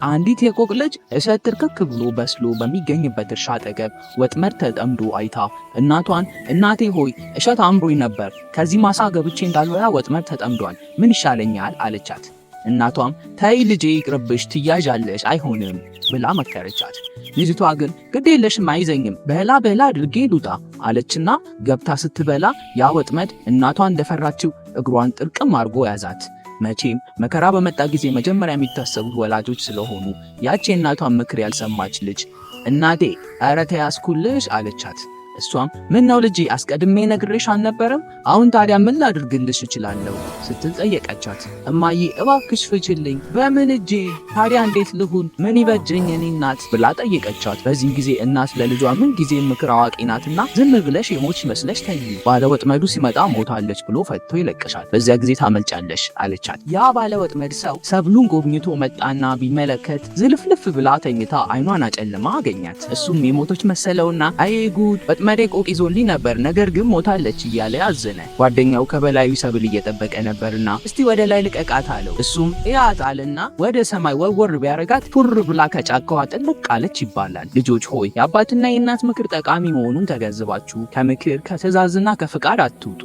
አንዲት የቆቅ ልጅ እሸት ትርክክ ብሎ በስሎ በሚገኝበት እርሻ አጠገብ ወጥመድ ተጠምዶ አይታ እናቷን እናቴ ሆይ እሸት አምሮኝ ነበር፣ ከዚህ ማሳ ገብቼ እንዳልበላ ወጥመድ ተጠምዷል፣ ምን ይሻለኛል አለቻት። እናቷም ተይ ልጄ ይቅርብሽ፣ ትያዣለሽ፣ አይሆንም ብላ መከረቻት። ልጅቷ ግን ግድ የለሽም አይዘኝም፣ በላ አድርጌ ልውጣ አለችና ገብታ ስትበላ ያ ወጥመድ እናቷ እንደፈራችው እግሯን ጥርቅም አድርጎ ያዛት። መቼም መከራ በመጣ ጊዜ መጀመሪያ የሚታሰቡት ወላጆች ስለሆኑ ያቺ እናቷን ምክር ያልሰማች ልጅ እናቴ ኧረ ተያዝኩልሽ አለቻት። እሷም ምን ነው ልጄ አስቀድሜ ነግሬሽ አልነበረም? አሁን ታዲያ ምን ላድርግልሽ እችላለሁ ስትል ጠየቀቻት። እማዬ እባክሽ ፍችልኝ። በምን እጄ ታዲያ እንዴት ልሁን? ምን ይበጀኝ እኔ እናት ብላ ጠየቀቻት። በዚህ ጊዜ እናት ለልጇ ምን ጊዜ ምክር አዋቂ ናትና ዝም ብለሽ የሞች መስለሽ ተይ፣ ባለ ወጥመዱ ሲመጣ ሞታለች ብሎ ፈትቶ ይለቅሻል፣ በዚያ ጊዜ ታመልጫለሽ አለቻት። ያ ባለ ወጥመድ ሰው ሰብሉን ጎብኝቶ መጣና ቢመለከት ዝልፍልፍ ብላ ተኝታ አይኗን አጨልማ አገኛት። እሱም የሞቶች መሰለውና አይ ጉድ ወጥመዴ ቆቅ ይዞልኝ ነበር፣ ነገር ግን ሞታለች እያለ አዘነ። ጓደኛው ከበላዩ ሰብል እየጠበቀ ነበርና እስቲ ወደ ላይ ልቀቃት አለው። እሱም ያት አለና ወደ ሰማይ ወርወር ቢያረጋት ፉር ብላ ከጫካዋ ጥልቅ አለች ይባላል። ልጆች ሆይ የአባትና የእናት ምክር ጠቃሚ መሆኑን ተገንዝባችሁ ከምክር ከትዕዛዝና ከፍቃድ አትውጡ።